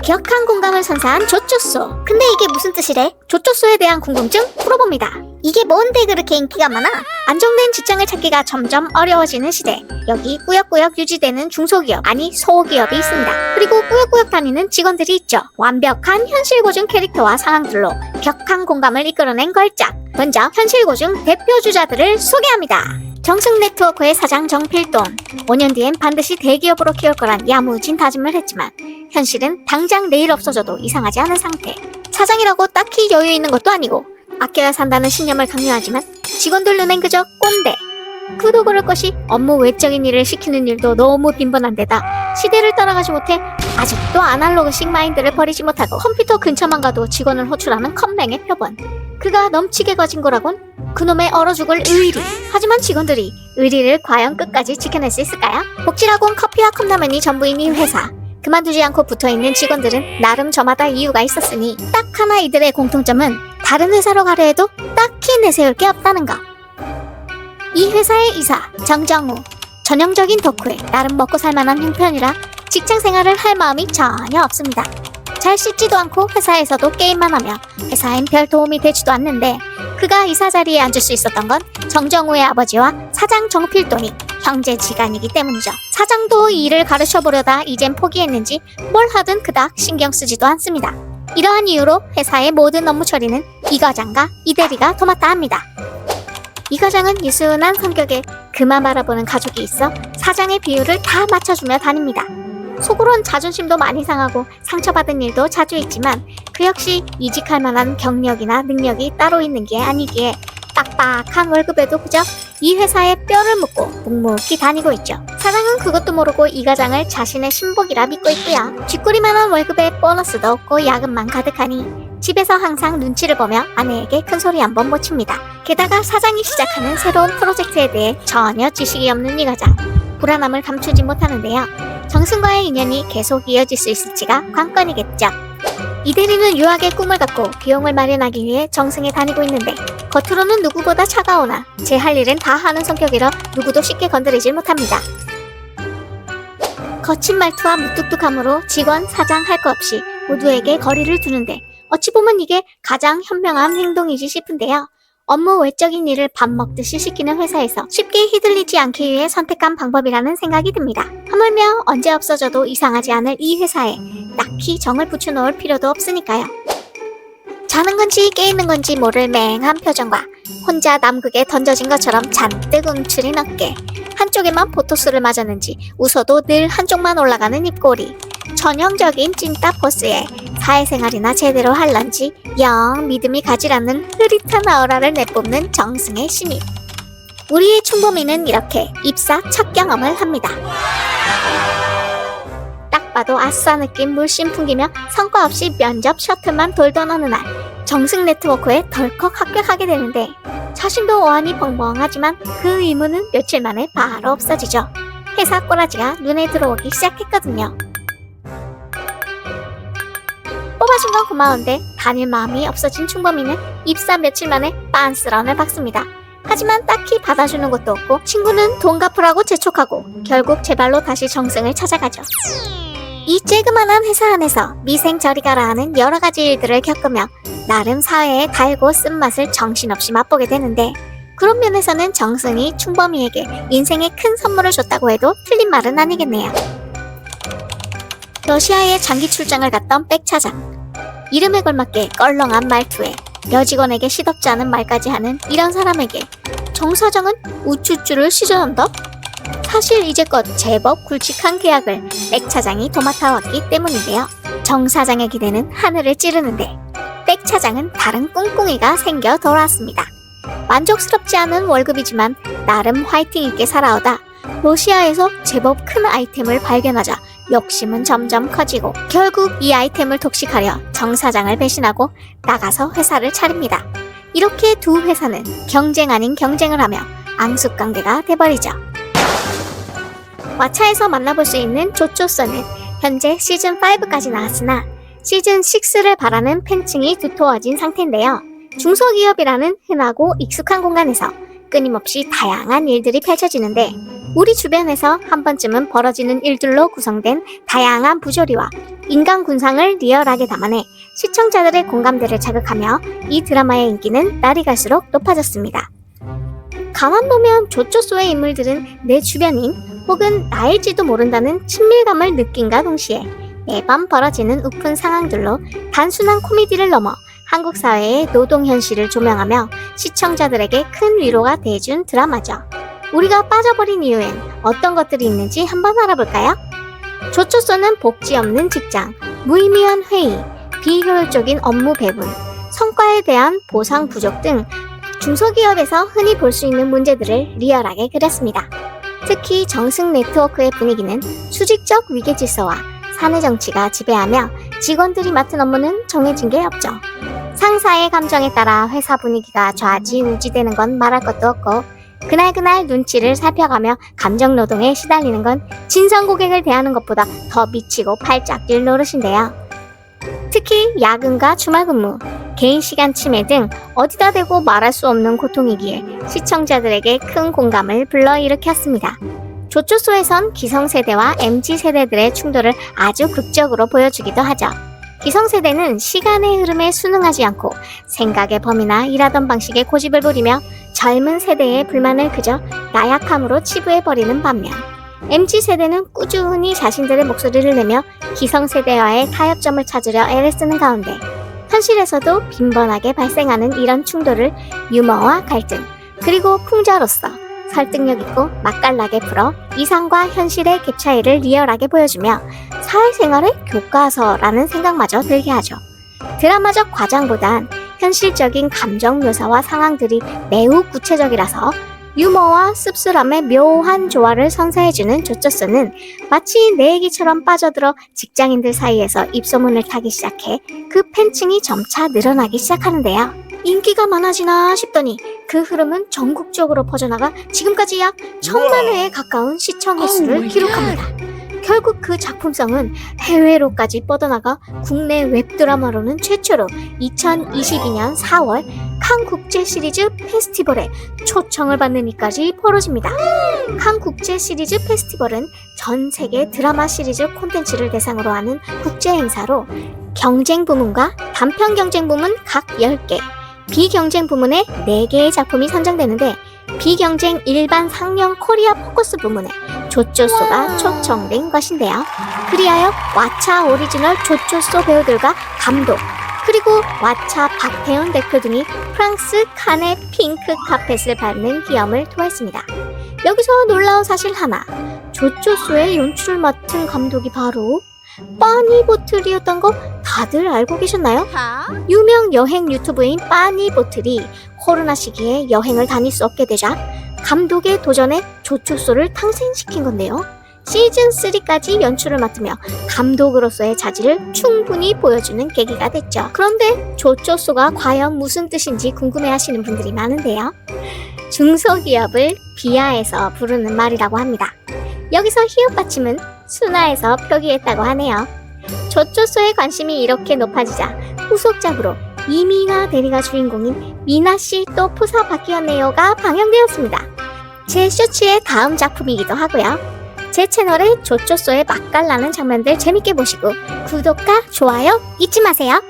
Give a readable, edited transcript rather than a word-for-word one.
격한 공감을 선사한 조조소. 근데 이게 무슨 뜻이래? 조조소에 대한 궁금증 풀어봅니다. 이게 뭔데 그렇게 인기가 많아? 안정된 직장을 찾기가 점점 어려워지는 시대. 여기 꾸역꾸역 유지되는 중소기업, 아니 소기업이 있습니다. 그리고 꾸역꾸역 다니는 직원들이 있죠. 완벽한 현실고증 캐릭터와 상황들로 격한 공감을 이끌어낸 걸작. 먼저 현실고증 대표주자들을 소개합니다. 정승네트워크의 사장 정필돈. 5년 뒤엔 반드시 대기업으로 키울 거란 야무진 다짐을 했지만 현실은 당장 내일 없어져도 이상하지 않은 상태. 사장이라고 딱히 여유 있는 것도 아니고 아껴야 산다는 신념을 강요하지만 직원들 눈엔 그저 꼰대. 그도 그럴 것이 업무 외적인 일을 시키는 일도 너무 빈번한 데다 시대를 따라가지 못해 아직도 아날로그식 마인드를 버리지 못하고 컴퓨터 근처만 가도 직원을 호출하는 컴맹의 표본. 그가 넘치게 가진 거라곤 그놈의 얼어 죽을 의리. 하지만 직원들이 의리를 과연 끝까지 지켜낼 수 있을까요? 복지라곤 커피와 컵라면이 전부인 이 회사. 그만두지 않고 붙어있는 직원들은 나름 저마다 이유가 있었으니 딱 하나 이들의 공통점은 다른 회사로 가려 해도 딱히 내세울 게 없다는 것. 이 회사의 이사 정정우. 전형적인 덕후에 나름 먹고 살만한 형편이라 직장 생활을 할 마음이 전혀 없습니다. 잘 씻지도 않고 회사에서도 게임만 하며 회사엔 별 도움이 되지도 않는데 그가 이사 자리에 앉을 수 있었던 건 정정우의 아버지와 사장 정필돈이 형제지간이기 때문이죠. 사장도 이 일을 가르쳐보려다 이젠 포기했는지 뭘 하든 그닥 신경 쓰지도 않습니다. 이러한 이유로 회사의 모든 업무 처리는 이 과장과 이 대리가 도맡아 합니다. 이 과장은 유순한 성격에 그만 바라보는 가족이 있어 사장의 비율을 다 맞춰주며 다닙니다. 속으론 자존심도 많이 상하고 상처받은 일도 자주 있지만 그 역시 이직할 만한 경력이나 능력이 따로 있는 게 아니기에 빡빡한 월급에도 그저 이 회사에 뼈를 묻고 묵묵히 다니고 있죠. 사장은 그것도 모르고 이 과장을 자신의 신복이라 믿고 있고요. 쥐꼬리만한 월급에 보너스도 없고 야근만 가득하니 집에서 항상 눈치를 보며 아내에게 큰소리 한 번 못 칩니다. 게다가 사장이 시작하는 새로운 프로젝트에 대해 전혀 지식이 없는 이 과장. 불안함을 감추지 못하는데요. 정승과의 인연이 계속 이어질 수 있을지가 관건이겠죠. 이 대리는 유학의 꿈을 갖고 비용을 마련하기 위해 정승에 다니고 있는데 겉으로는 누구보다 차가우나 제 할 일은 다 하는 성격이라 누구도 쉽게 건드리질 못합니다. 거친 말투와 무뚝뚝함으로 직원, 사장 할 거 없이 모두에게 거리를 두는데 어찌 보면 이게 가장 현명한 행동이지 싶은데요. 업무 외적인 일을 밥 먹듯이 시키는 회사에서 쉽게 휘둘리지 않기 위해 선택한 방법이라는 생각이 듭니다. 하물며 언제 없어져도 이상하지 않을 이 회사에 딱히 정을 붙여놓을 필요도 없으니까요. 자는 건지 깨있는 건지 모를 맹한 표정과 혼자 남극에 던져진 것처럼 잔뜩 움츠린 어깨, 한쪽에만 포토스를 맞았는지 웃어도 늘 한쪽만 올라가는 입꼬리, 전형적인 찐따 포스에 사회생활이나 제대로 할런지 영 믿음이 가지 않는 흐릿한 아우라를 내뿜는 정승의 신입. 우리의 충범이는 이렇게 입사 첫 경험을 합니다. 딱 봐도 아싸 느낌 물씬 풍기며 성과 없이 면접 셔틀만 돌던 어느 날 정승네트워크에 덜컥 합격하게 되는데 자신도 어안이 벙벙하지만 그 의무는 며칠 만에 바로 없어지죠. 회사 꼬라지가 눈에 들어오기 시작했거든요. 뽑아준 건 고마운데 다닐 마음이 없어진 충범이는 입사 며칠 만에 빤스런을 받습니다. 하지만 딱히 받아주는 것도 없고 친구는 돈 갚으라고 재촉하고 결국 제 발로 다시 정승을 찾아가죠. 이 쬐그만한 회사 안에서 미생저리가라 하는 여러가지 일들을 겪으며 나름 사회의 달고 쓴맛을 정신없이 맛보게 되는데 그런 면에서는 정승이 충범이에게 인생의 큰 선물을 줬다고 해도 틀린 말은 아니겠네요. 러시아에 장기 출장을 갔던 백 차장. 이름에 걸맞게 껄렁한 말투에 여직원에게 시덥지 않은 말까지 하는 이런 사람에게 정 사장은 우쭈쭈를 시전한다? 사실 이제껏 제법 굵직한 계약을 백 차장이 도맡아 왔기 때문인데요. 정 사장의 기대는 하늘을 찌르는데 백 차장은 다른 꿍꿍이가 생겨 돌아왔습니다. 만족스럽지 않은 월급이지만 나름 화이팅 있게 살아오다 러시아에서 제법 큰 아이템을 발견하자 욕심은 점점 커지고 결국 이 아이템을 독식하려 정 사장을 배신하고 나가서 회사를 차립니다. 이렇게 두 회사는 경쟁 아닌 경쟁을 하며 앙숙관계가 돼버리죠. 왓챠에서 만나볼 수 있는 조조소는 현재 시즌5까지 나왔으나 시즌6를 바라는 팬층이 두터워진 상태인데요. 중소기업이라는 흔하고 익숙한 공간에서 끊임없이 다양한 일들이 펼쳐지는데 우리 주변에서 한 번쯤은 벌어지는 일들로 구성된 다양한 부조리와 인간 군상을 리얼하게 담아내 시청자들의 공감대를 자극하며 이 드라마의 인기는 날이 갈수록 높아졌습니다. 가만 보면 조조소의 인물들은 내 주변인 혹은 나일지도 모른다는 친밀감을 느낀과 동시에 매번 벌어지는 우픈 상황들로 단순한 코미디를 넘어 한국 사회의 노동 현실을 조명하며 시청자들에게 큰 위로가 돼준 드라마죠. 우리가 빠져버린 이유엔 어떤 것들이 있는지 한번 알아볼까요? 조조소는 복지 없는 직장, 무의미한 회의, 비효율적인 업무 배분, 성과에 대한 보상 부족 등 중소기업에서 흔히 볼 수 있는 문제들을 리얼하게 그렸습니다. 특히 정승 네트워크의 분위기는 수직적 위계 질서와 사내 정치가 지배하며 직원들이 맡은 업무는 정해진 게 없죠. 상사의 감정에 따라 회사 분위기가 좌지우지되는 건 말할 것도 없고 그날 눈치를 살펴가며 감정 노동에 시달리는 건 진상 고객을 대하는 것보다 더 미치고 팔짝 뛸 노릇인데요. 특히 야근과 주말 근무, 개인 시간 침해 등 어디다 대고 말할 수 없는 고통이기에 시청자들에게 큰 공감을 불러일으켰습니다. 조조소에선 기성세대와 MZ세대들의 충돌을 아주 극적으로 보여주기도 하죠. 기성세대는 시간의 흐름에 순응하지 않고 생각의 범위나 일하던 방식에 고집을 부리며 젊은 세대의 불만을 그저 나약함으로 치부해버리는 반면 MZ세대는 꾸준히 자신들의 목소리를 내며 기성세대와의 타협점을 찾으려 애를 쓰는 가운데 현실에서도 빈번하게 발생하는 이런 충돌을 유머와 갈등, 그리고 풍자로서 설득력 있고 맛깔나게 풀어 이상과 현실의 갭 차이를 리얼하게 보여주며 사회생활의 교과서라는 생각마저 들게 하죠. 드라마적 과장보단 현실적인 감정 묘사와 상황들이 매우 구체적이라서 유머와 씁쓸함의 묘한 조화를 선사해주는 조조소는 마치 내 얘기처럼 빠져들어 직장인들 사이에서 입소문을 타기 시작해 그 팬층이 점차 늘어나기 시작하는데요. 인기가 많아지나 싶더니 그 흐름은 전국적으로 퍼져나가 지금까지 약 1000만 회에 가까운 시청 횟수를 기록합니다. 결국 그 작품성은 해외로까지 뻗어나가 국내 웹드라마로는 최초로 2022년 4월 칸 국제 시리즈 페스티벌에 초청을 받는 일까지 벌어집니다. 칸 국제 시리즈 페스티벌은 전 세계 드라마 시리즈 콘텐츠를 대상으로 하는 국제 행사로 경쟁 부문과 단편 경쟁 부문 각 10개, 비경쟁 부문에 4개의 작품이 선정되는데 비경쟁 일반 상영 코리아 포커스 부문에 조조소가 초청된 것인데요. 그리하여 왓챠 오리지널 조조소 배우들과 감독, 그리고 왓챠 박태훈 대표 등이 프랑스 칸의 핑크 카펫을 밟는 기염을 토했습니다. 여기서 놀라운 사실 하나, 조조소의 연출을 맡은 감독이 바로 빠니보틀이었던 거 다들 알고 계셨나요? 유명 여행 유튜브인 빠니보틀이 코로나 시기에 여행을 다닐 수 없게 되자 감독의 도전에 조조소를 탄생시킨 건데요. 시즌3까지 연출을 맡으며 감독으로서의 자질을 충분히 보여주는 계기가 됐죠. 그런데 조조소가 과연 무슨 뜻인지 궁금해하시는 분들이 많은데요. 중소기업을 비하해서 부르는 말이라고 합니다. 여기서 히읗 받침은 순화해서 표기했다고 하네요. 조조소의 관심이 이렇게 높아지자 후속작으로 이민아 대리가 주인공인 미나씨 또 프사 바뀌었네요가 방영되었습니다. 제 쇼츠의 다음 작품이기도 하고요. 제 채널에 조조소의 맛깔나는 장면들 재밌게 보시고 구독과 좋아요 잊지 마세요.